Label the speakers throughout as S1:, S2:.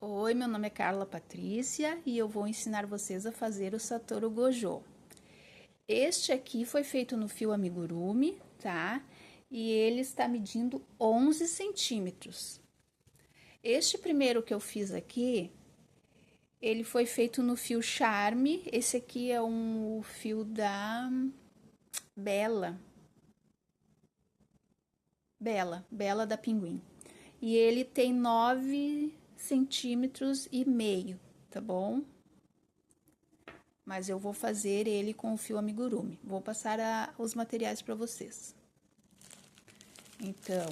S1: Oi, meu nome é Carla Patrícia e eu vou ensinar vocês a fazer o Satoru Gojo. Este aqui foi feito no fio amigurumi, tá? E ele está medindo 11 centímetros. Este primeiro que eu fiz aqui, ele foi feito no fio Charme. Esse aqui é um fio da Bela. Bela da Pinguim. E ele tem 9 centímetros e meio, tá bom? Mas eu vou fazer ele com o fio amigurumi. Vou passar os materiais para vocês. Então,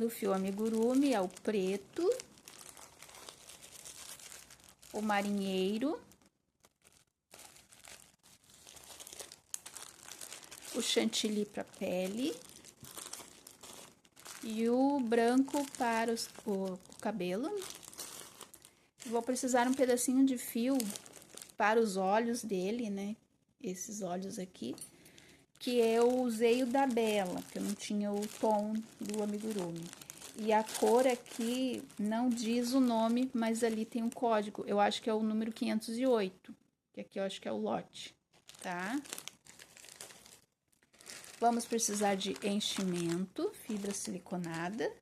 S1: o fio amigurumi é o preto, o marinheiro, o chantilly para pele e o branco para o cabelo. Vou precisar um pedacinho de fio para os olhos dele, né? Esses olhos aqui, que eu usei o da Bela, porque eu não tinha o tom do amigurumi. E a cor aqui não diz o nome, mas ali tem um código. Eu acho que é o número 508, que aqui eu acho que é o lote, tá? Vamos precisar de enchimento, fibra siliconada.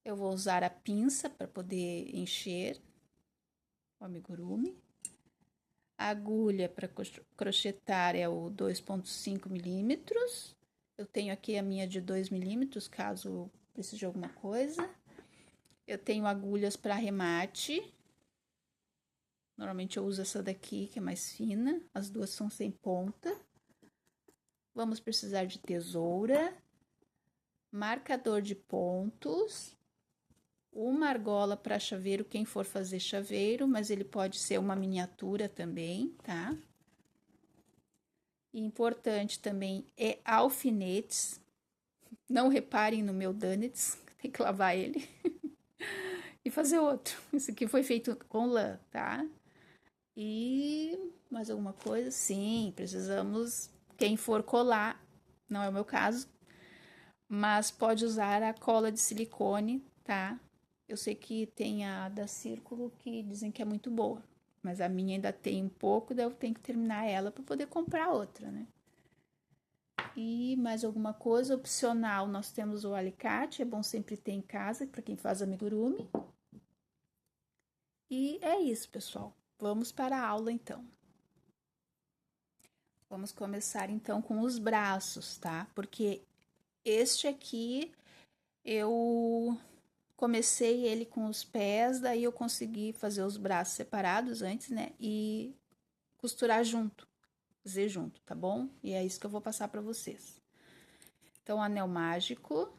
S1: Eu vou usar a pinça para poder encher o amigurumi. A agulha para crochetar é o 2,5 milímetros. Eu tenho aqui a minha de 2 milímetros, caso precise de alguma coisa. Eu tenho agulhas para arremate. Normalmente eu uso essa daqui, que é mais fina. As duas são sem ponta. Vamos precisar de tesoura, marcador de pontos, uma argola para chaveiro, quem for fazer chaveiro, mas ele pode ser uma miniatura também, tá? E importante também é alfinetes. Não reparem no meu donuts, tem que lavar ele e fazer outro. Esse aqui foi feito com lã, tá? E mais alguma coisa? Sim, precisamos. Quem for colar, não é o meu caso, mas pode usar a cola de silicone, tá? Eu sei que tem a da Círculo que dizem que é muito boa, mas a minha ainda tem um pouco, daí eu tenho que terminar ela para poder comprar outra, né? E mais alguma coisa opcional, nós temos o alicate, é bom sempre ter em casa para quem faz amigurumi. E é isso, pessoal. Vamos para a aula então. Vamos começar então com os braços, tá? Porque este aqui eu comecei ele com os pés, daí eu consegui fazer os braços separados antes, né? E costurar junto, fazer junto, tá bom? E é isso que eu vou passar para vocês. Então, anel mágico.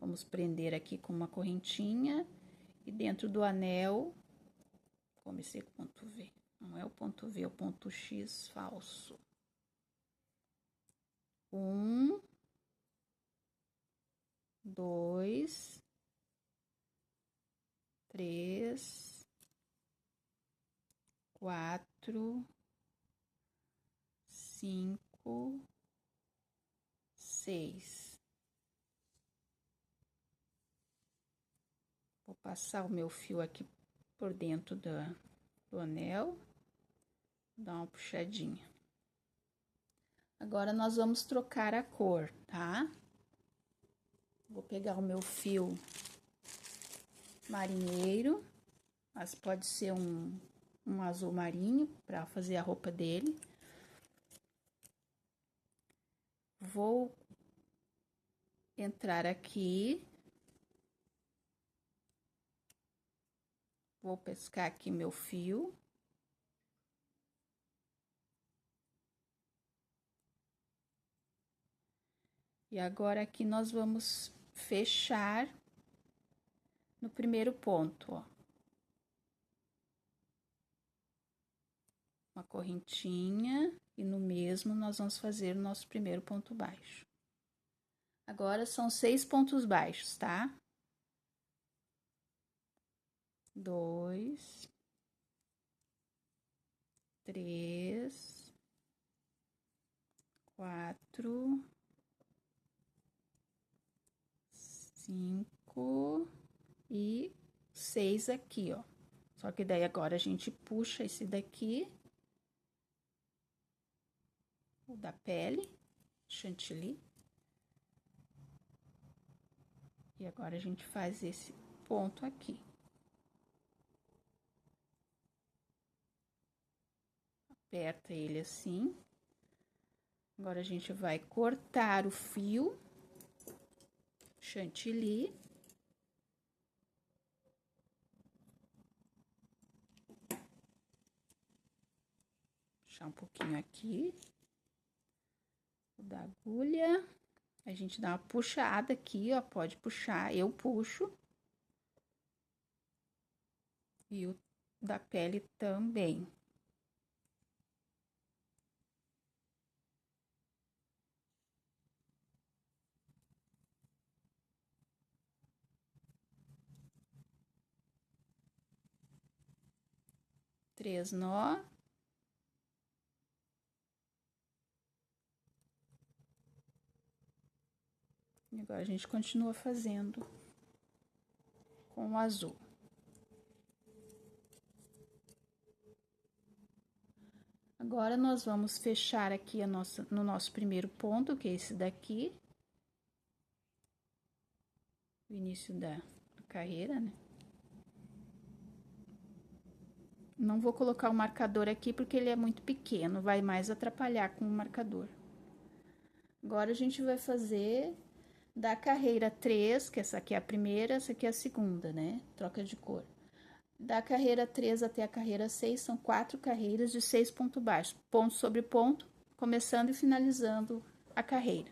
S1: Vamos prender aqui com uma correntinha e dentro do anel, comecei com o ponto V, não é o ponto V, é o ponto X falso. 1, 2, 3, 4, 5, 6. Vou passar o meu fio aqui por dentro do anel, dar uma puxadinha. Agora, nós vamos trocar a cor, tá? Vou pegar o meu fio marinheiro, mas pode ser um azul marinho para fazer a roupa dele. Vou entrar aqui. Vou pescar aqui meu fio. E agora aqui nós vamos fechar no primeiro ponto, ó. Uma correntinha e no mesmo nós vamos fazer o nosso primeiro ponto baixo. Agora são 6 pontos baixos, tá? 2, 3, 4, 5, e 6 aqui, ó. Só que daí agora a gente puxa esse daqui, o da pele, chantilly. E agora a gente faz esse ponto aqui. Aperta ele assim. Agora a gente vai cortar o fio chantilly. Puxar um pouquinho aqui. O da agulha. A gente dá uma puxada aqui, ó, pode puxar, eu puxo. E o da pele também. Três nó. E agora a gente continua fazendo com o azul. Agora, nós vamos fechar aqui no nosso primeiro ponto, que é esse daqui. O início da carreira, né? Não vou colocar o marcador aqui porque ele é muito pequeno, vai mais atrapalhar com o marcador. Agora, a gente vai fazer da carreira 3, que essa aqui é a primeira, essa aqui é a segunda, né? Troca de cor. Da carreira 3 até a carreira 6, são 4 carreiras de 6 pontos baixos, ponto sobre ponto, começando e finalizando a carreira.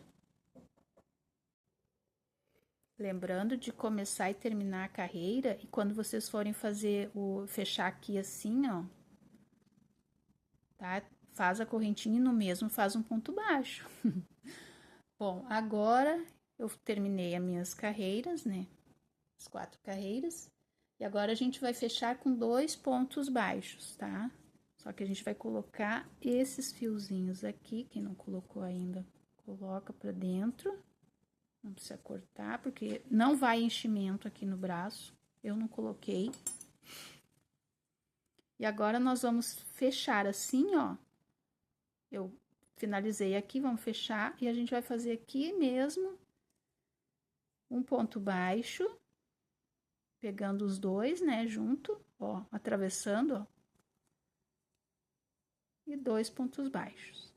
S1: Lembrando de começar e terminar a carreira, e quando vocês forem fazer fechar aqui assim, ó, tá? Faz a correntinha e no mesmo faz um ponto baixo. Bom, agora eu terminei as minhas carreiras, né? As 4 carreiras. E agora a gente vai fechar com 2 pontos baixos, tá? Só que a gente vai colocar esses fiozinhos aqui, quem não colocou ainda, coloca pra dentro. Não precisa cortar, porque não vai enchimento aqui no braço. Eu não coloquei. E agora, nós vamos fechar assim, ó. Eu finalizei aqui, vamos fechar. E a gente vai fazer aqui mesmo um ponto baixo. Pegando os dois, né, junto, ó, atravessando, ó. E 2 pontos baixos.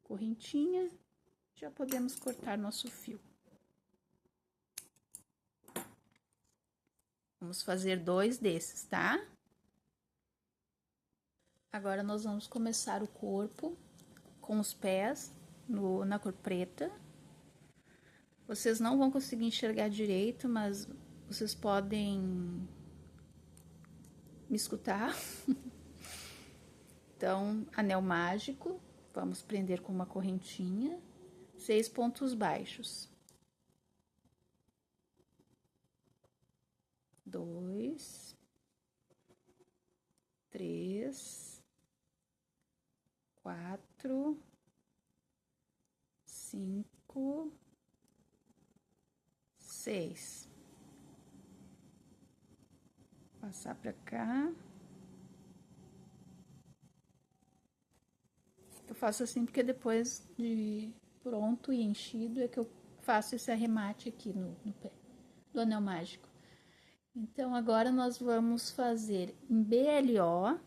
S1: Correntinha, já podemos cortar nosso fio. Vamos fazer 2 desses, tá? Agora, nós vamos começar o corpo com os pés na cor preta. Vocês não vão conseguir enxergar direito, mas vocês podem me escutar. Então, anel mágico, vamos prender com uma correntinha, 6 pontos baixos. 2, 3, 4, 5, 6. Passar pra cá. Eu faço assim porque depois de pronto e enchido é que eu faço esse arremate aqui no pé do anel mágico. Então, agora nós vamos fazer em BLO,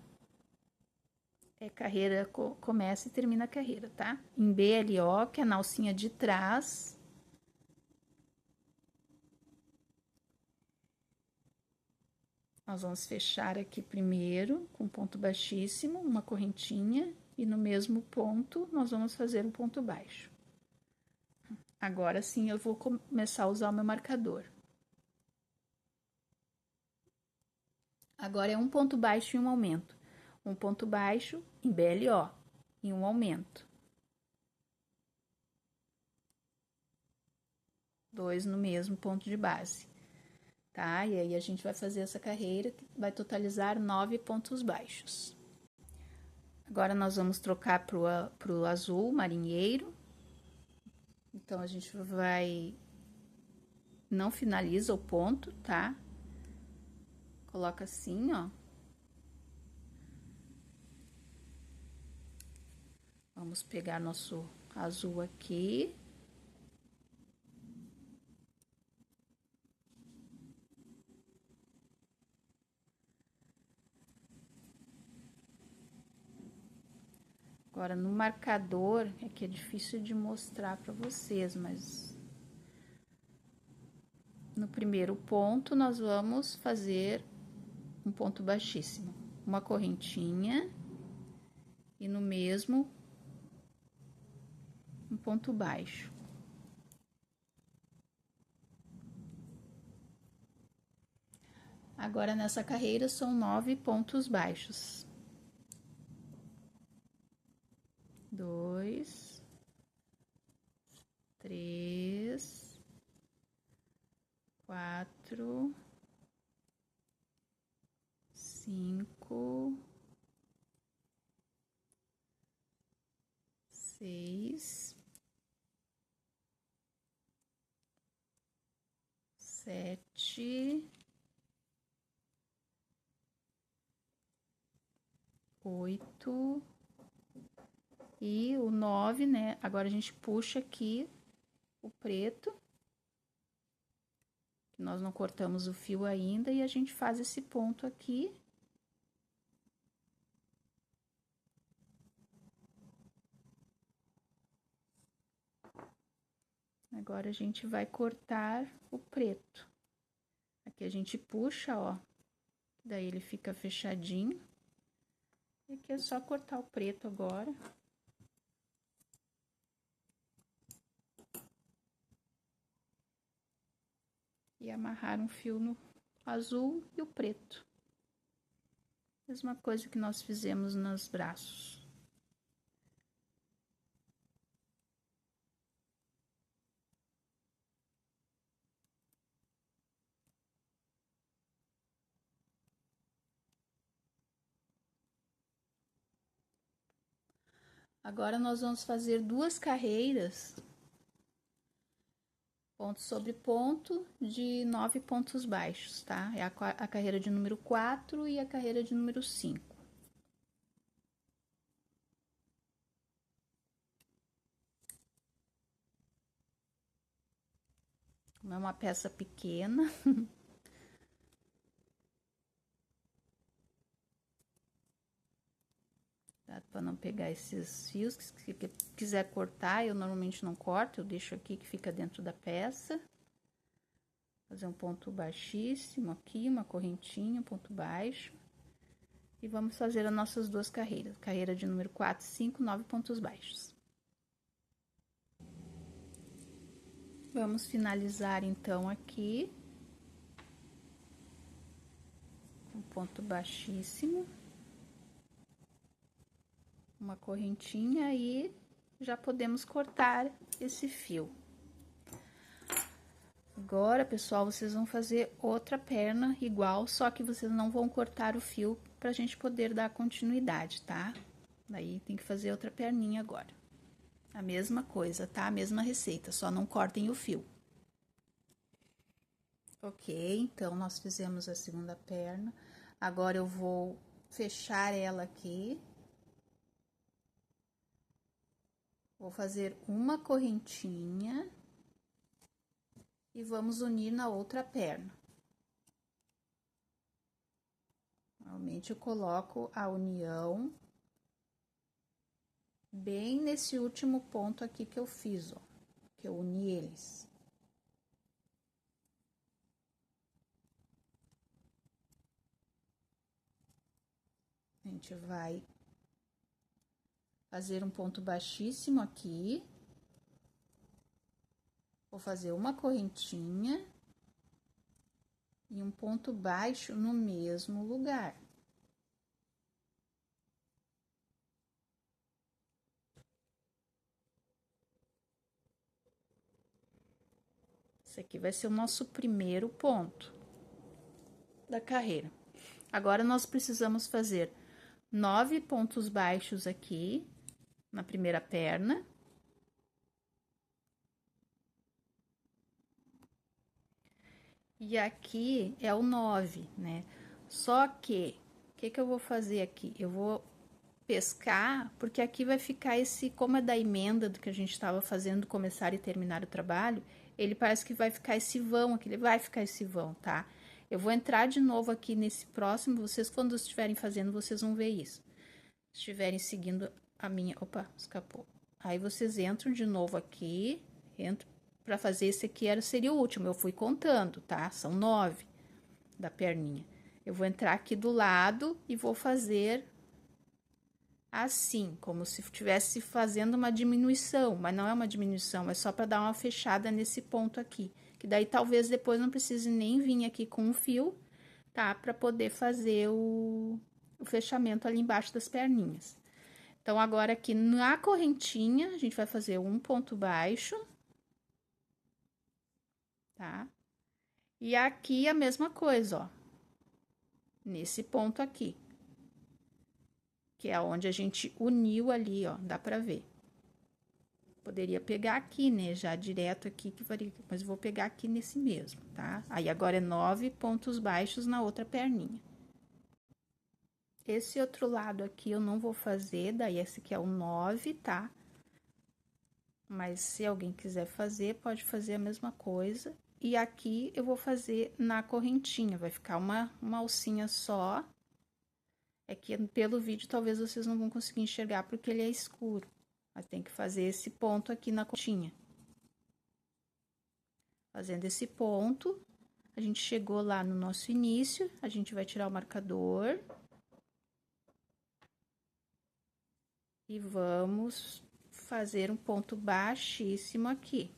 S1: carreira, começa e termina a carreira, tá? Em BLO, que é na alcinha de trás. Nós vamos fechar aqui primeiro, com ponto baixíssimo, uma correntinha, e no mesmo ponto, nós vamos fazer um ponto baixo. Agora sim, eu vou começar a usar o meu marcador. Agora, é um ponto baixo e um aumento. Um ponto baixo em BLO e um aumento. 2 no mesmo ponto de base, tá? E aí, a gente vai fazer essa carreira que vai totalizar 9 pontos baixos. Agora, nós vamos trocar pro azul marinheiro. Então, a gente vai não finaliza o ponto, tá? Coloca assim, ó. Vamos pegar nosso azul aqui. Agora, no marcador, é que é difícil de mostrar para vocês, mas no primeiro ponto, nós vamos fazer um ponto baixíssimo, uma correntinha, e no mesmo, um ponto baixo. Agora, nessa carreira, são 9 pontos baixos. 2, 3, 4, 5, 6, 7, 8 e o 9, né? Agora a gente puxa aqui o preto, que nós não cortamos o fio ainda, e a gente faz esse ponto aqui. Agora a gente vai cortar o preto. Aqui a gente puxa, ó, daí ele fica fechadinho. E aqui é só cortar o preto agora. E amarrar um fio no azul e o preto. Mesma coisa que nós fizemos nos braços. Agora, nós vamos fazer 2 carreiras, ponto sobre ponto, de 9 pontos baixos, tá? É a carreira de número 4 e a carreira de número 5. Como é uma peça pequena, tá? Para não pegar esses fios, se quiser cortar, eu normalmente não corto, eu deixo aqui que fica dentro da peça. Fazer um ponto baixíssimo aqui, uma correntinha, um ponto baixo. E vamos fazer as nossas 2 carreiras. Carreira de número 4, 5, 9 pontos baixos. Vamos finalizar, então, aqui. Um ponto baixíssimo. Uma correntinha e já podemos cortar esse fio. Agora, pessoal, vocês vão fazer outra perna igual, só que vocês não vão cortar o fio pra gente poder dar continuidade, tá? Daí tem que fazer outra perninha agora. A mesma coisa, tá? A mesma receita, só não cortem o fio. Ok, então nós fizemos a segunda perna. Agora eu vou fechar ela aqui. Vou fazer uma correntinha e vamos unir na outra perna. Normalmente eu coloco a união bem nesse último ponto aqui que eu fiz, ó, que eu uni eles. A gente vai fazer um ponto baixíssimo aqui. Vou fazer uma correntinha e um ponto baixo no mesmo lugar. Esse aqui vai ser o nosso primeiro ponto da carreira. Agora, nós precisamos fazer 9 pontos baixos aqui na primeira perna. E aqui é o 9, né? Só que, o que que eu vou fazer aqui? Eu vou pescar, porque aqui vai ficar esse, como é da emenda do que a gente estava fazendo, começar e terminar o trabalho, ele parece que vai ficar esse vão aqui, ele vai ficar esse vão, tá? Eu vou entrar de novo aqui nesse próximo, vocês quando estiverem fazendo, vocês vão ver isso. Se estiverem seguindo a minha... Opa, escapou. Aí vocês entram de novo aqui, entro para fazer esse aqui, seria o último, eu fui contando, tá? São 9 da perninha. Eu vou entrar aqui do lado e vou fazer assim, como se estivesse fazendo uma diminuição, mas não é uma diminuição, é só para dar uma fechada nesse ponto aqui, que daí talvez depois não precise nem vir aqui com um fio, tá? Para poder fazer o fechamento ali embaixo das perninhas. Então, agora aqui na correntinha, a gente vai fazer um ponto baixo, tá? E aqui a mesma coisa, ó, nesse ponto aqui, que é onde a gente uniu ali, ó, dá pra ver. Poderia pegar aqui, né, já direto aqui, que varia, mas vou pegar aqui nesse mesmo, tá? Aí, agora é 9 pontos baixos na outra perninha. Esse outro lado aqui eu não vou fazer, daí esse aqui é o 9, tá? Mas se alguém quiser fazer, pode fazer a mesma coisa. E aqui eu vou fazer na correntinha, vai ficar uma alcinha só. É que pelo vídeo talvez vocês não vão conseguir enxergar porque ele é escuro. Mas tem que fazer esse ponto aqui na correntinha. Fazendo esse ponto, a gente chegou lá no nosso início, a gente vai tirar o marcador. E vamos fazer um ponto baixíssimo aqui.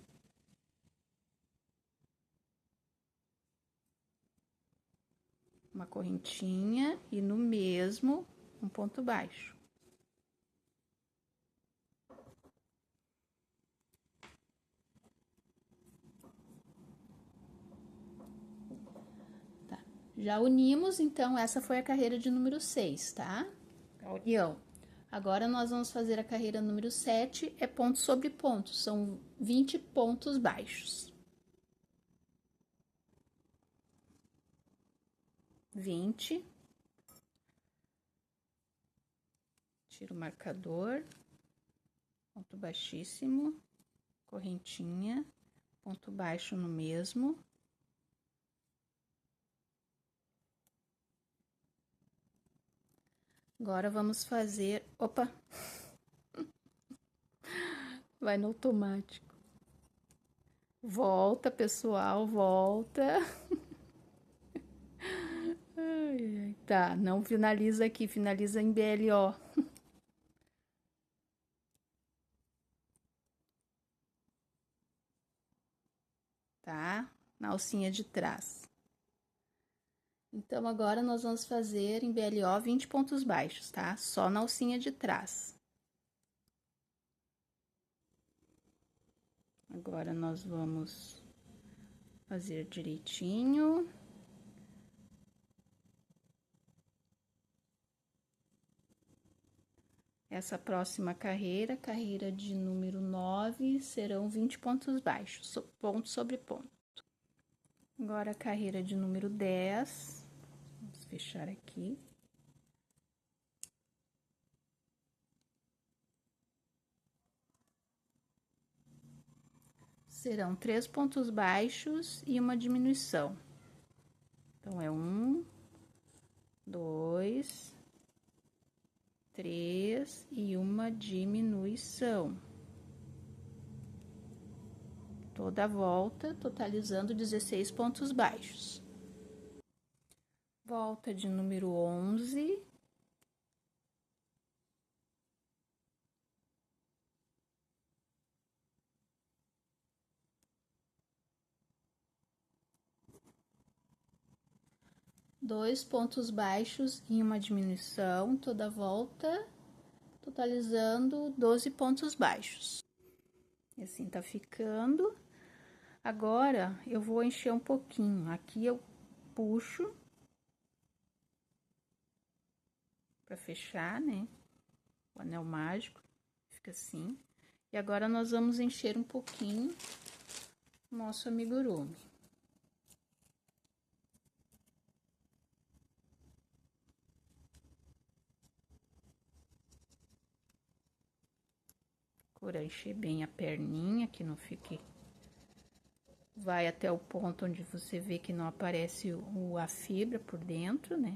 S1: Uma correntinha e no mesmo um ponto baixo. Tá. Já unimos, então, essa foi a carreira de número 6, tá? A união. Agora, nós vamos fazer a carreira número 7, é ponto sobre ponto, são 20 pontos baixos. 20. Tiro o marcador, ponto baixíssimo, correntinha, ponto baixo no mesmo. Agora, vamos fazer... Opa! Vai no automático. Volta, pessoal, volta. Ai, ai, tá, não finaliza aqui, finaliza em BLO. Tá? Na alcinha de trás. Então, agora nós vamos fazer em BLO 20 pontos baixos, tá? Só na alcinha de trás. Agora, nós vamos fazer direitinho. Essa próxima carreira, carreira de número 9, serão 20 pontos baixos, ponto sobre ponto. Agora, a carreira de número 10, vamos fechar aqui. Serão 3 pontos baixos e uma diminuição. Então, é 1, 2, 3 e uma diminuição. Toda a volta, totalizando 16 pontos baixos. Volta de número 11. Dois pontos baixos e uma diminuição, toda a volta, totalizando 12 pontos baixos. E assim tá ficando. Agora, eu vou encher um pouquinho. Aqui eu puxo para fechar, né? O anel mágico, fica assim. E agora, nós vamos encher um pouquinho o nosso amigurumi. Procurar encher bem a perninha, que não fique... Vai até o ponto onde você vê que não aparece a fibra por dentro, né?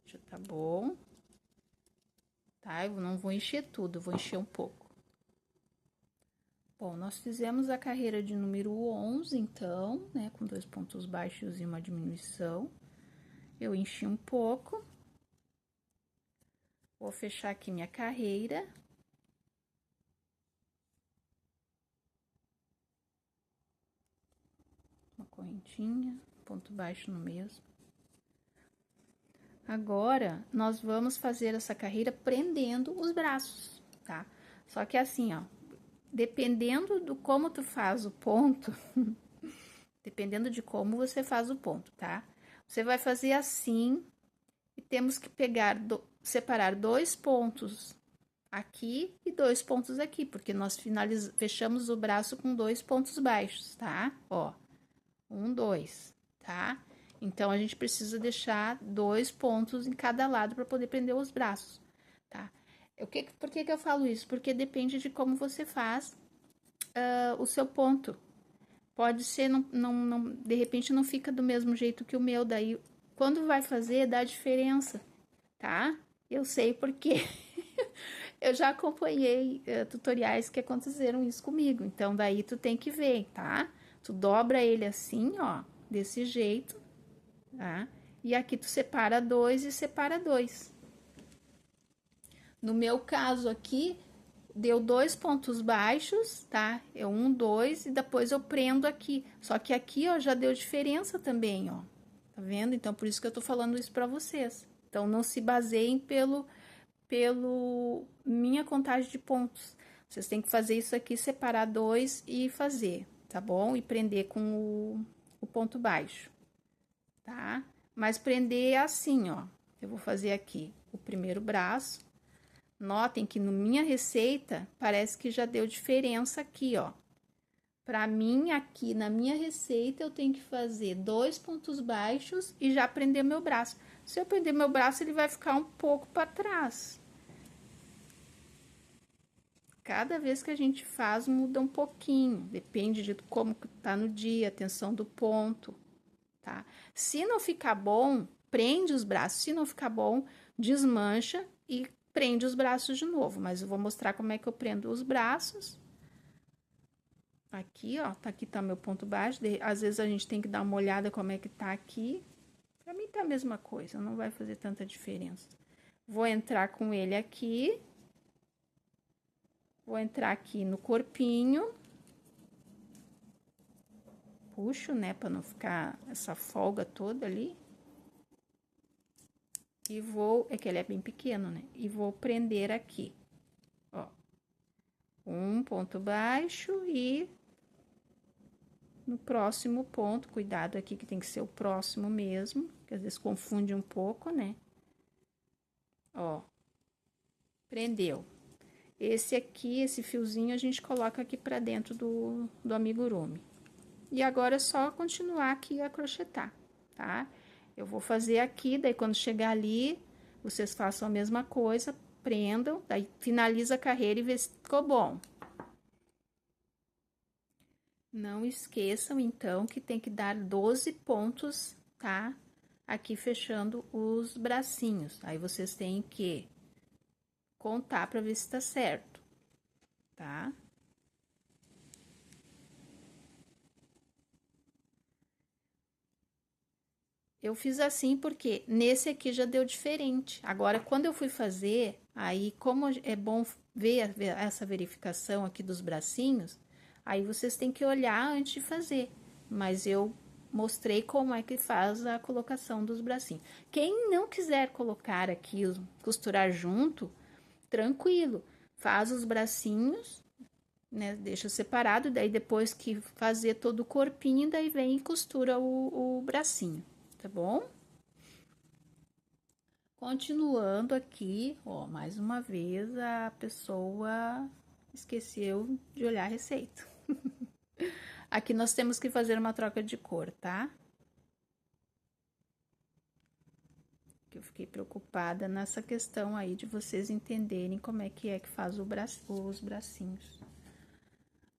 S1: Já tá bom. Tá? Eu não vou encher tudo, eu vou encher um pouco. Bom, nós fizemos a carreira de número 11, então, né? Com 2 pontos baixos e uma diminuição. Eu enchi um pouco. Vou fechar aqui minha carreira. Uma correntinha, ponto baixo no mesmo. Agora, nós vamos fazer essa carreira prendendo os braços, tá? Só que assim, ó, dependendo do como tu faz o ponto, dependendo de como você faz o ponto, tá? Você vai fazer assim, e temos que separar 2 pontos aqui e 2 pontos aqui, porque nós fechamos o braço com 2 pontos baixos, tá? Ó, 1, 2, tá? Então, a gente precisa deixar 2 pontos em cada lado para poder prender os braços, tá? Por que eu falo isso? Porque depende de como você faz o seu ponto. Pode ser, de repente, não fica do mesmo jeito que o meu, daí, quando vai fazer, dá diferença, tá? Eu sei porque eu já acompanhei tutoriais que aconteceram isso comigo, então, daí tu tem que ver, tá? Tu dobra ele assim, ó, desse jeito, tá? E aqui tu separa 2 e separa 2. No meu caso aqui, deu 2 pontos baixos, tá? É 1, 2 e depois eu prendo aqui. Só que aqui, ó, já deu diferença também, ó. Tá vendo? Então, por isso que eu tô falando isso pra vocês. Então, não se baseiem pelo minha contagem de pontos. Vocês têm que fazer isso aqui, separar 2 e fazer, tá bom? E prender com o ponto baixo, tá? Mas prender assim, ó. Eu vou fazer aqui o primeiro braço. Notem que no minha receita, parece que já deu diferença aqui, ó. Pra mim, aqui na minha receita, eu tenho que fazer 2 pontos baixos e já prender meu braço. Se eu prender meu braço, ele vai ficar um pouco para trás. Cada vez que a gente faz, muda um pouquinho. Depende de como tá no dia, a tensão do ponto, tá? Se não ficar bom, prende os braços. Se não ficar bom, desmancha e prende os braços de novo. Mas eu vou mostrar como é que eu prendo os braços. Aqui, ó, aqui tá meu ponto baixo. Às vezes a gente tem que dar uma olhada como é que tá aqui. Pra mim tá a mesma coisa, não vai fazer tanta diferença. Vou entrar com ele aqui. Vou entrar aqui no corpinho. Puxo, né, pra não ficar essa folga toda ali. E vou, é que ele é bem pequeno, né? E vou prender aqui, ó. Um ponto baixo e no próximo ponto, cuidado aqui que tem que ser o próximo mesmo, que às vezes confunde um pouco, né? Ó, prendeu. Esse aqui, esse fiozinho, a gente coloca aqui pra dentro do amigurumi. E agora é só continuar aqui a crochetar, tá? Eu vou fazer aqui, daí quando chegar ali, vocês façam a mesma coisa, prendam, daí finaliza a carreira e vê se ficou bom. Não esqueçam, então, que tem que dar 12 pontos, tá? Aqui fechando os bracinhos. Aí, vocês têm que contar para ver se tá certo, tá? Eu fiz assim porque nesse aqui já deu diferente. Agora, quando eu fui fazer, aí como é bom ver essa verificação aqui dos bracinhos, aí vocês têm que olhar antes de fazer. Mas eu mostrei como é que faz a colocação dos bracinhos. Quem não quiser colocar aqui, costurar junto, tranquilo. Faz os bracinhos, né? Deixa separado, daí depois que fazer todo o corpinho, daí vem e costura o bracinho, tá bom? Continuando aqui, ó, mais uma vez a pessoa esqueceu de olhar a receita. Aqui nós temos que fazer uma troca de cor, tá? eu fiquei preocupada nessa questão aí de vocês entenderem como é que faz os bracinhos.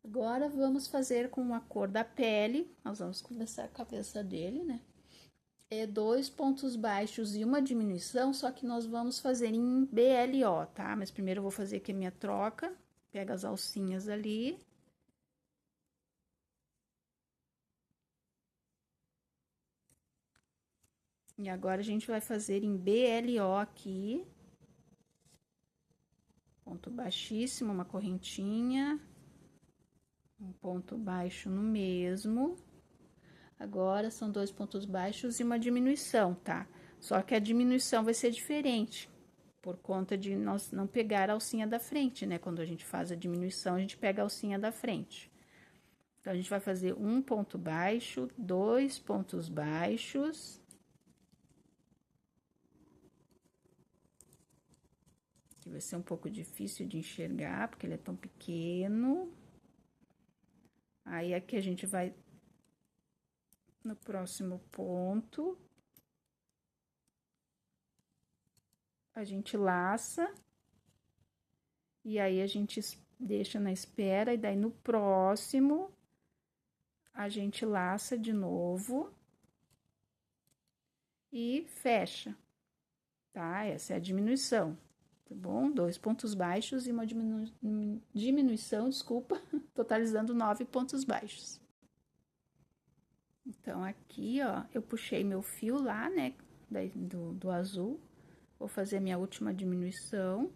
S1: Agora, vamos fazer com a cor da pele, nós vamos começar a cabeça dele, né? É 2 pontos baixos e uma diminuição, só que nós vamos fazer em BLO, tá? Mas primeiro eu vou fazer aqui a minha troca, pega as alcinhas ali. E agora a gente vai fazer em BLO aqui. Ponto baixíssimo, uma correntinha. Um ponto baixo no mesmo. Agora, são 2 pontos baixos e uma diminuição, tá? Só que a diminuição vai ser diferente, por conta de nós não pegar a alcinha da frente, né? Quando a gente faz a diminuição, a gente pega a alcinha da frente. Então, a gente vai fazer um ponto baixo, 2 pontos baixos. Que vai ser um pouco difícil de enxergar, porque ele é tão pequeno. Aí, aqui a gente vai no próximo ponto. A gente laça. E aí, a gente deixa na espera, e daí no próximo, a gente laça de novo. E fecha, tá? Essa é a diminuição, tá bom? 2 pontos baixos e uma diminuição, desculpa, totalizando 9 pontos baixos. Então, aqui, ó, eu puxei meu fio lá, né, do azul. Vou fazer a minha última diminuição.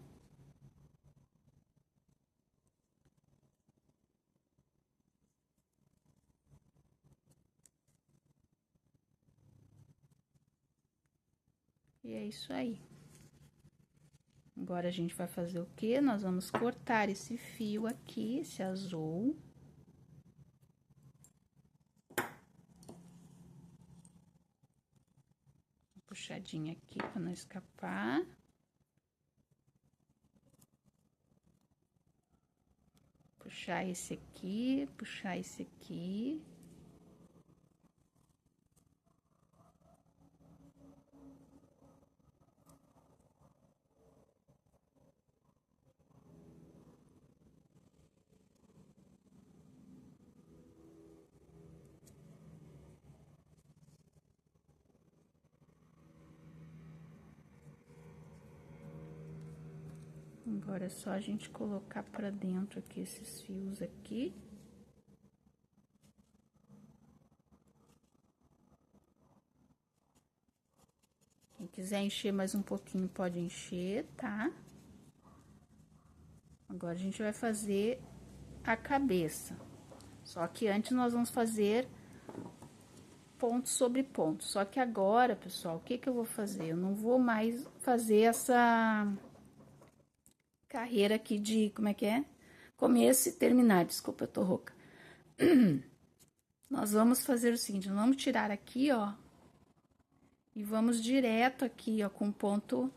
S1: E é isso aí. Agora, a gente vai fazer o quê? Nós vamos cortar esse fio aqui, esse azul. Puxadinha aqui para não escapar. Puxar esse aqui, puxar esse aqui. Agora é só a gente colocar pra dentro aqui esses fios aqui. Quem quiser encher mais um pouquinho, pode encher, tá? Agora, a gente vai fazer a cabeça. Só que antes nós vamos fazer ponto sobre ponto. Só que agora, pessoal, o que que eu vou fazer? Eu não vou mais fazer essa carreira aqui de, como é que é? Começo e terminar, desculpa, eu tô rouca. Nós vamos fazer o seguinte, nós vamos tirar aqui, ó, e vamos direto aqui, ó, com ponto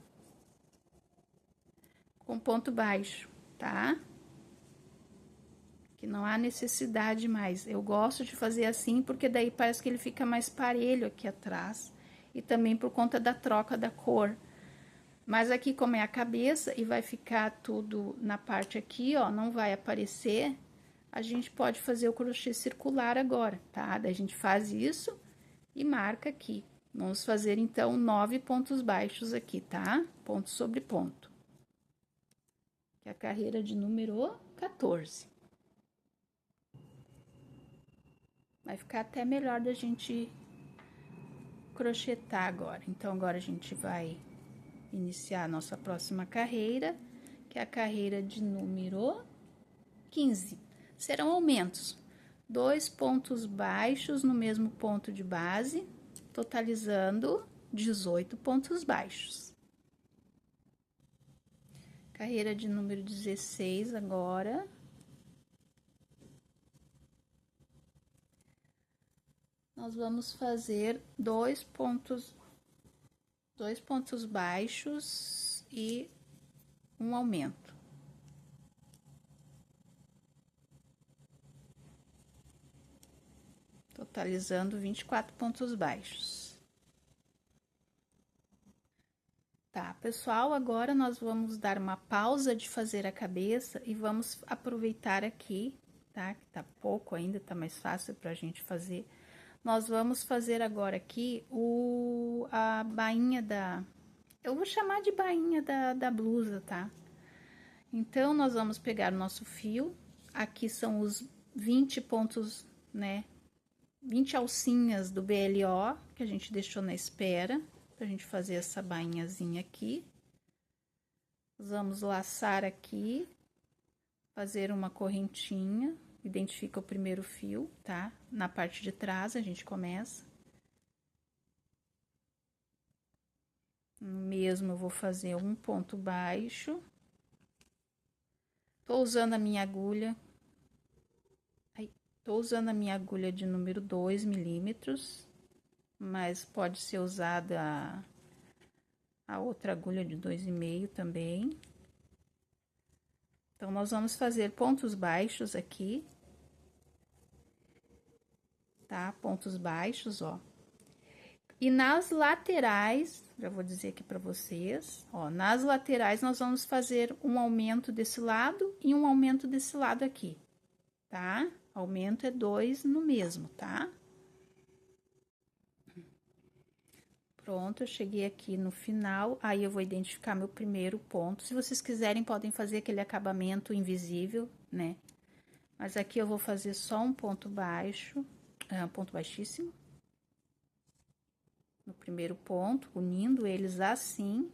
S1: baixo, tá? Que não há necessidade mais. Eu gosto de fazer assim, porque daí parece que ele fica mais parelho aqui atrás, e também por conta da troca da cor. Mas aqui, como é a cabeça, e vai ficar tudo na parte aqui, ó, não vai aparecer, a gente pode fazer o crochê circular agora, tá? Daí a gente faz isso e marca aqui. Vamos fazer, então, 9 pontos baixos aqui, tá? Ponto sobre ponto. Que é a carreira de número 14. Vai ficar até melhor da gente crochetar agora. Então, agora a gente vai iniciar a nossa próxima carreira, que é a carreira de número 15. Serão aumentos. 2 pontos baixos no mesmo ponto de base, totalizando 18 pontos baixos. Carreira de número 16 agora. Nós vamos fazer 2 pontos baixos e um aumento. Totalizando 24 pontos baixos. Tá, pessoal, agora nós vamos dar uma pausa de fazer a cabeça e vamos aproveitar aqui, tá? Que tá pouco ainda, tá mais fácil pra gente fazer. Nós vamos fazer agora aqui a bainha eu vou chamar de bainha da blusa, tá? Então, nós vamos pegar o nosso fio, aqui são os 20 pontos, né? 20 alcinhas do BLO, que a gente deixou na espera, pra gente fazer essa bainhazinha aqui. Vamos laçar aqui, fazer uma correntinha, identifica o primeiro fio, tá? Na parte de trás a gente começa. Mesmo eu vou fazer um ponto baixo. Tô usando a minha agulha. Tô usando a minha agulha de número 2 milímetros, mas pode ser usada a outra agulha de 2,5 também. Então, nós vamos fazer pontos baixos aqui, tá? Pontos baixos, ó. E nas laterais, já vou dizer aqui pra vocês, ó, nas laterais nós vamos fazer um aumento desse lado e um aumento desse lado aqui, tá? Aumento é 2 no mesmo, tá? Pronto, eu cheguei aqui no final, aí eu vou identificar meu primeiro ponto. Se vocês quiserem, podem fazer aquele acabamento invisível, né? Mas aqui eu vou fazer só um ponto baixo, ponto baixíssimo. No primeiro ponto, unindo eles assim.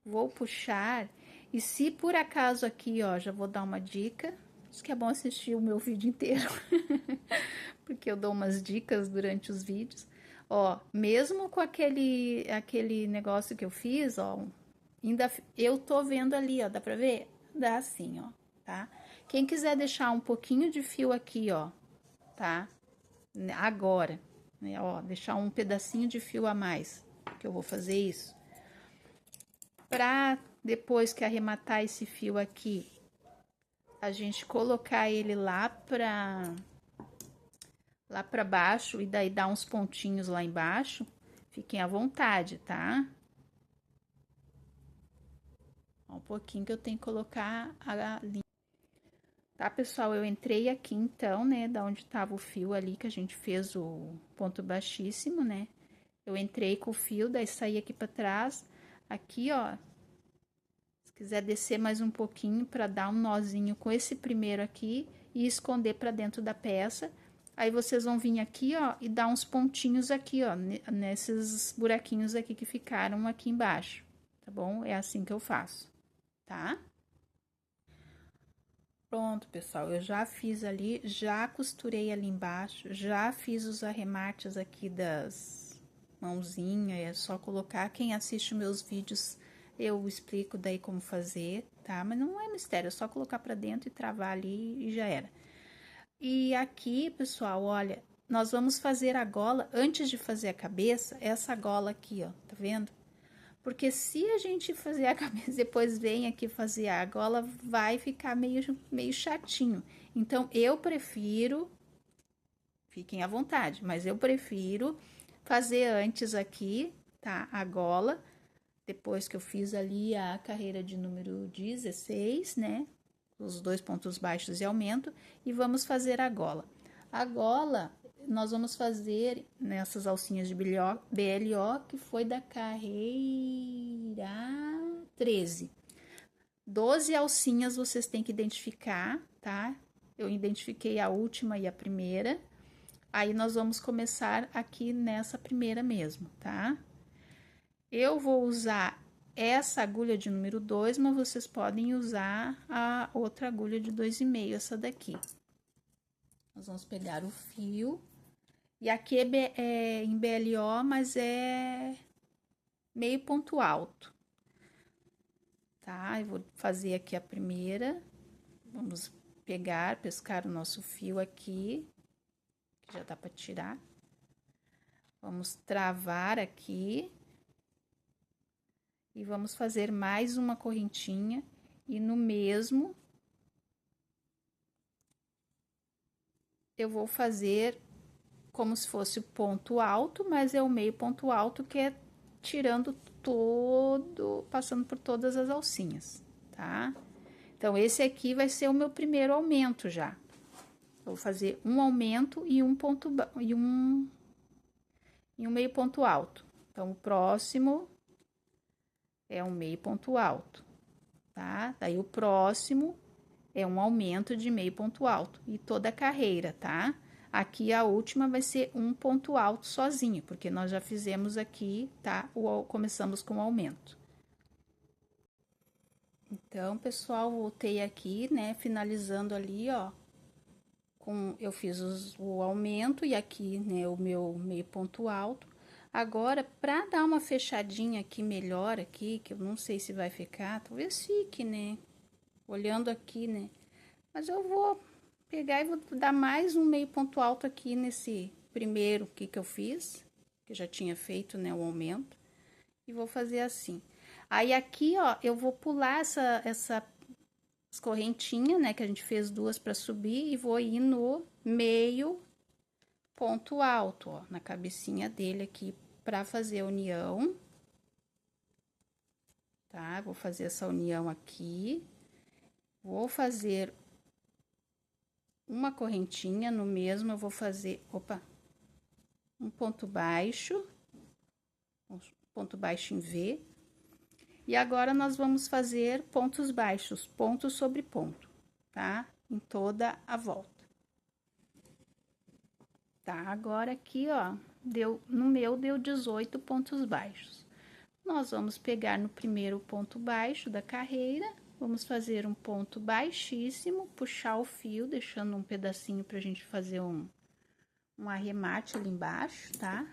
S1: Vou puxar, e se por acaso aqui, ó, já vou dar uma dica. Acho que é bom assistir o meu vídeo inteiro, porque eu dou umas dicas durante os vídeos. Ó, mesmo com aquele negócio que eu fiz, ó, ainda eu tô vendo ali, ó, dá pra ver? Dá assim, ó, tá? Quem quiser deixar um pouquinho de fio aqui, ó, tá? Agora, né, ó, deixar um pedacinho de fio a mais, que eu vou fazer isso. Pra depois que arrematar esse fio aqui, a gente colocar ele lá pra baixo e daí dar uns pontinhos lá embaixo, fiquem à vontade, tá? Um pouquinho que eu tenho que colocar a linha. Tá, pessoal, eu entrei aqui então, né, da onde tava o fio ali que a gente fez o ponto baixíssimo, né? Eu entrei com o fio, daí saí aqui pra trás, aqui, ó. Se quiser descer mais um pouquinho pra dar um nozinho com esse primeiro aqui e esconder pra dentro da peça. Aí, vocês vão vir aqui, ó, e dar uns pontinhos aqui, ó, nesses buraquinhos aqui que ficaram aqui embaixo, tá bom? É assim que eu faço, tá? Pronto, pessoal, eu já fiz ali, já costurei ali embaixo, já fiz os arremates aqui das mãozinhas, é só colocar. Quem assiste meus vídeos, eu explico daí como fazer, tá? Mas não é mistério, é só colocar pra dentro e travar ali e já era. E aqui, pessoal, olha, nós vamos fazer a gola, antes de fazer a cabeça, essa gola aqui, ó, tá vendo? Porque se a gente fazer a cabeça e depois vem aqui fazer a gola, vai ficar meio chatinho. Então, eu prefiro, fiquem à vontade, mas eu prefiro fazer antes aqui, tá? A gola, depois que eu fiz ali a carreira de número 16, né? Os 2 pontos baixos e aumento, e vamos fazer a gola. A gola, nós vamos fazer nessas alcinhas de BLO, que foi da carreira 13. 12 alcinhas vocês têm que identificar, tá? Eu identifiquei a última e a primeira. Aí, nós vamos começar aqui nessa primeira mesmo, tá? Eu vou usar essa agulha de número 2, mas vocês podem usar a outra agulha de 2,5, essa daqui. Nós vamos pegar o fio, e aqui é em BLO, mas é meio ponto alto, tá? Eu vou fazer aqui a primeira, vamos pescar o nosso fio aqui, que já dá pra tirar. Vamos travar aqui. E vamos fazer mais uma correntinha, e no mesmo eu vou fazer como se fosse o ponto alto, mas é o meio ponto alto, que é tirando passando por todas as alcinhas, tá? Então, esse aqui vai ser o meu primeiro aumento já. Eu vou fazer um aumento e um meio ponto alto. Então, o próximo é um meio ponto alto, tá? Daí, o próximo é um aumento de meio ponto alto e toda a carreira, tá? Aqui a última vai ser um ponto alto sozinho, porque nós já fizemos aqui, tá? Começamos com o aumento. Então, pessoal, voltei aqui, né? Finalizando ali, ó. Eu fiz o aumento e aqui, né, o meu meio ponto alto. Agora, para dar uma fechadinha aqui melhor aqui, que eu não sei se vai ficar, talvez fique, né? Olhando aqui, né? Mas eu vou pegar e vou dar mais um meio ponto alto aqui nesse primeiro aqui que eu fiz, que eu já tinha feito, né, o aumento. E vou fazer assim. Aí aqui, ó, eu vou pular essa correntinha, né, que a gente fez duas para subir e vou ir no meio ponto alto, ó, na cabecinha dele aqui para fazer a união. Tá? Vou fazer essa união aqui. Vou fazer uma correntinha no mesmo, eu vou fazer, um ponto baixo em V. E agora, nós vamos fazer pontos baixos, ponto sobre ponto, tá? Em toda a volta. Tá, agora aqui, ó, no meu deu 18 pontos baixos. Nós vamos pegar no primeiro ponto baixo da carreira, vamos fazer um ponto baixíssimo, puxar o fio, deixando um pedacinho pra gente fazer um arremate ali embaixo, tá?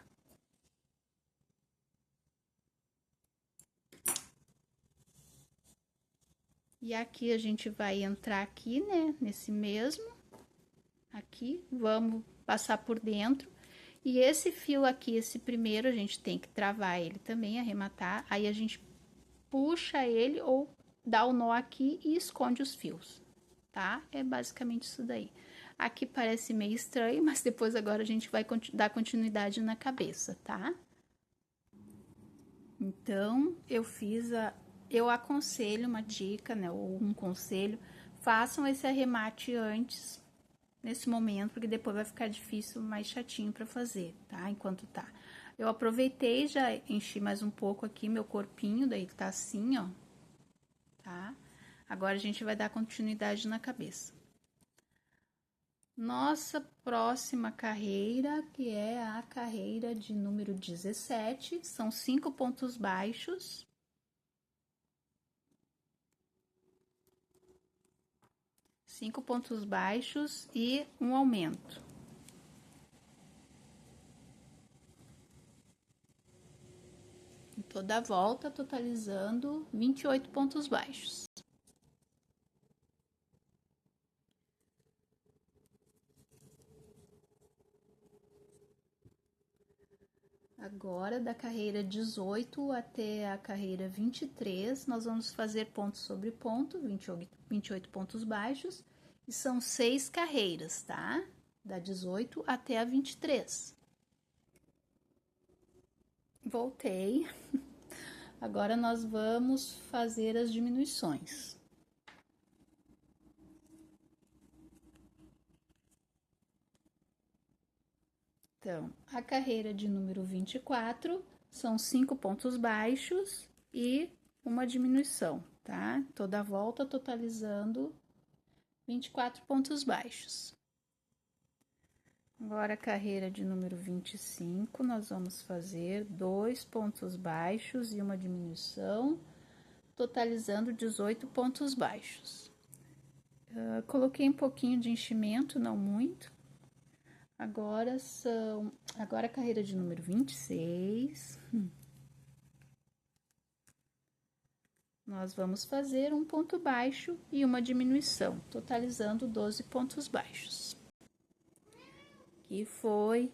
S1: E aqui a gente vai entrar aqui, né, nesse mesmo, aqui, vamos passar por dentro. E esse fio aqui, esse primeiro, a gente tem que travar ele também, arrematar, aí a gente puxa ele ou dá o nó aqui e esconde os fios, tá? É basicamente isso daí. Aqui parece meio estranho, mas depois agora a gente vai dar continuidade na cabeça, tá? Então, eu aconselho uma dica, né, ou um conselho, façam esse arremate antes, nesse momento, porque depois vai ficar difícil, mais chatinho para fazer, tá? Enquanto tá. Eu aproveitei, já enchi mais um pouco aqui meu corpinho, daí tá assim, ó, tá? Agora a gente vai dar continuidade na cabeça. Nossa próxima carreira, que é a carreira de número 17, são 5 pontos baixos. 5 pontos baixos e um aumento. Em toda a volta, totalizando 28 pontos baixos. Agora, da carreira 18 até a carreira 23, nós vamos fazer ponto sobre ponto, 28 pontos baixos, e são 6 carreiras, tá? Da 18 até a 23. Voltei. Agora, nós vamos fazer as diminuições. Então, a carreira de número 24 são 5 pontos baixos e uma diminuição, tá? Toda a volta totalizando 24 pontos baixos. Agora, a carreira de número 25, nós vamos fazer 2 pontos baixos e uma diminuição, totalizando 18 pontos baixos. Coloquei um pouquinho de enchimento, não muito. Agora a carreira de número 26. Nós vamos fazer um ponto baixo e uma diminuição, totalizando 12 pontos baixos. Que foi...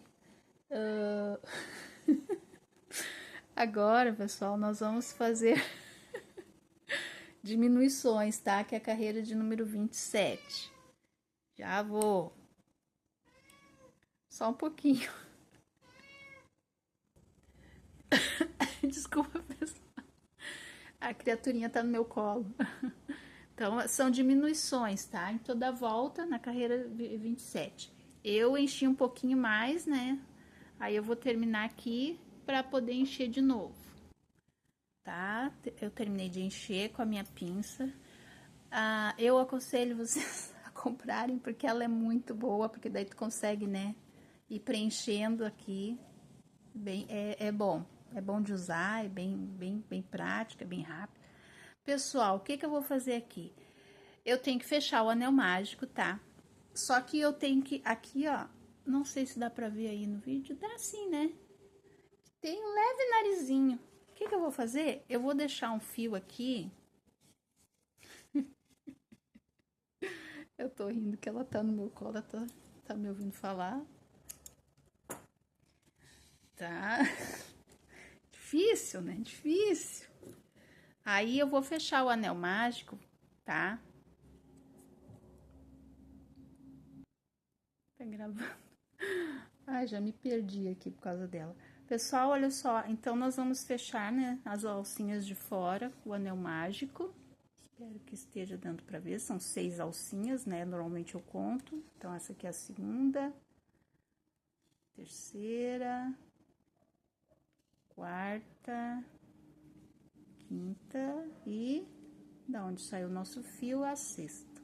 S1: Agora, pessoal, nós vamos fazer diminuições, tá? Que é a carreira de número 27. Já vou... Só um pouquinho. Desculpa, pessoal. A criaturinha tá no meu colo. Então, são diminuições, tá? Em toda a volta, na carreira 27. Eu enchi um pouquinho mais, né? Aí eu vou terminar aqui para poder encher de novo, tá? Eu terminei de encher com a minha pinça. Eu aconselho vocês a comprarem porque ela é muito boa, porque daí tu consegue, né? Ir preenchendo aqui. Bem, é bom. É bom de usar, é bem prática, bem rápido. Pessoal, o que que eu vou fazer aqui? Eu tenho que fechar o anel mágico, tá? Só que eu tenho que, aqui, ó, não sei se dá pra ver aí no vídeo, dá sim, né? Tem um leve narizinho. O que que eu vou fazer? Eu vou deixar um fio aqui. Eu tô rindo que ela tá no meu colo, ela tá me ouvindo falar. Tá. Difícil, né? Difícil. Aí eu vou fechar o anel mágico, tá? Tá gravando. Ai, já me perdi aqui por causa dela. Pessoal, olha só. Então, nós vamos fechar, né? As alcinhas de fora, o anel mágico. Espero que esteja dando pra ver. São 6 alcinhas, né? Normalmente eu conto. Então, essa aqui é a segunda. Terceira. Quarta. Quinta. E da onde saiu o nosso fio, a sexta.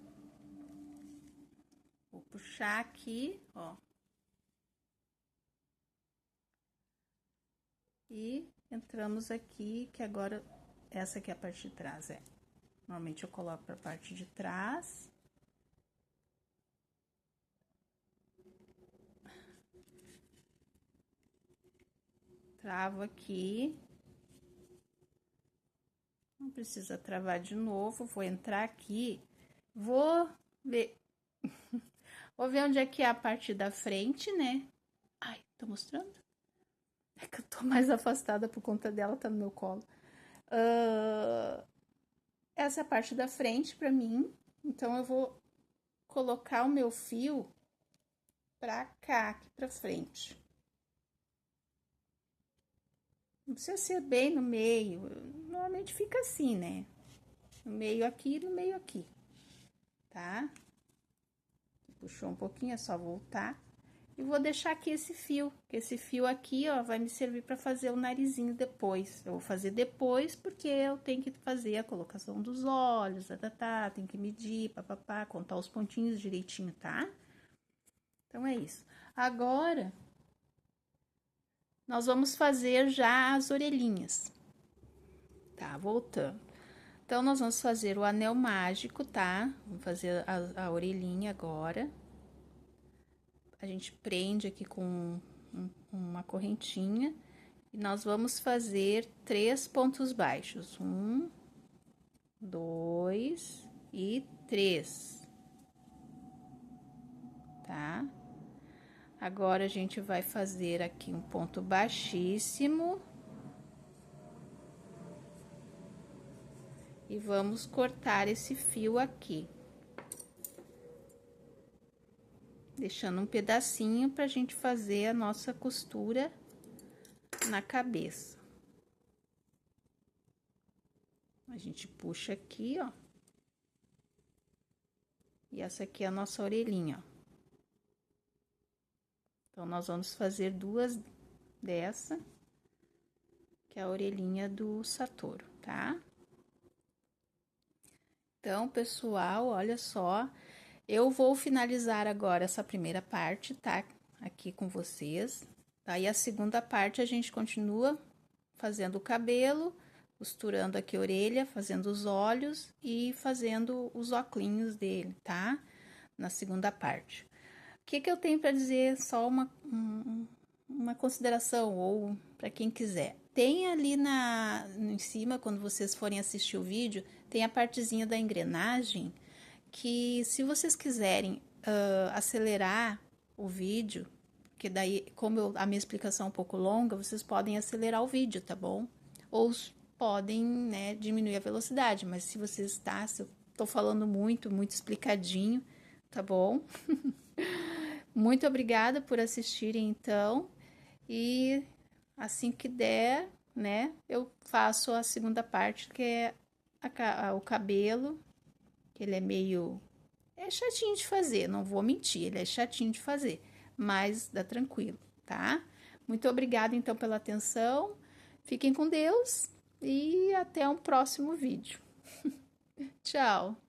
S1: Vou puxar aqui, ó. E entramos aqui, que agora, essa aqui é a parte de trás, é. Normalmente eu coloco pra parte de trás. Travo aqui. Não precisa travar de novo, vou entrar aqui. Vou ver... Vou ver onde é que é a parte da frente, né? Ai, tô mostrando? É que eu tô mais afastada por conta dela, tá no meu colo. Essa é a parte da frente pra mim. Então, eu vou colocar o meu fio pra cá, aqui pra frente. Não precisa ser bem no meio. Normalmente fica assim, né? No meio aqui e no meio aqui. Tá? Puxou um pouquinho, é só voltar. E vou deixar aqui esse fio, que esse fio aqui, ó, vai me servir para fazer o narizinho depois. Eu vou fazer depois porque eu tenho que fazer a colocação dos olhos, tem que medir, papapá, contar os pontinhos direitinho, tá? Então, é isso. Agora, nós vamos fazer já as orelhinhas. Tá, voltando. Então, nós vamos fazer o anel mágico, tá? Vamos fazer a orelhinha agora. A gente prende aqui com uma correntinha e nós vamos fazer 3 pontos baixos. 1, 2 e 3. Tá? Agora, a gente vai fazer aqui um ponto baixíssimo. E vamos cortar esse fio aqui. Deixando um pedacinho pra gente fazer a nossa costura na cabeça. A gente puxa aqui, ó. E essa aqui é a nossa orelhinha, ó. Então, nós vamos fazer 2 dessa, que é a orelhinha do Satoru, tá? Então, pessoal, olha só, eu vou finalizar agora essa primeira parte, tá? Aqui com vocês. Aí, a segunda parte, a gente continua fazendo o cabelo, costurando aqui a orelha, fazendo os olhos e fazendo os óculos dele, tá? Na segunda parte. O que eu tenho para dizer? Só uma consideração, ou para quem quiser. Tem ali em cima, quando vocês forem assistir o vídeo, tem a partezinha da engrenagem, que se vocês quiserem acelerar o vídeo, que daí, como a minha explicação é um pouco longa, vocês podem acelerar o vídeo, tá bom? Ou podem, né, diminuir a velocidade, mas se vocês se eu tô falando muito explicadinho, tá bom? Muito obrigada por assistirem, então, e assim que der, né, eu faço a segunda parte, que é o cabelo, que ele é meio... É chatinho de fazer, não vou mentir, ele é chatinho de fazer, mas dá tranquilo, tá? Muito obrigada, então, pela atenção. Fiquem com Deus e até um próximo vídeo. Tchau!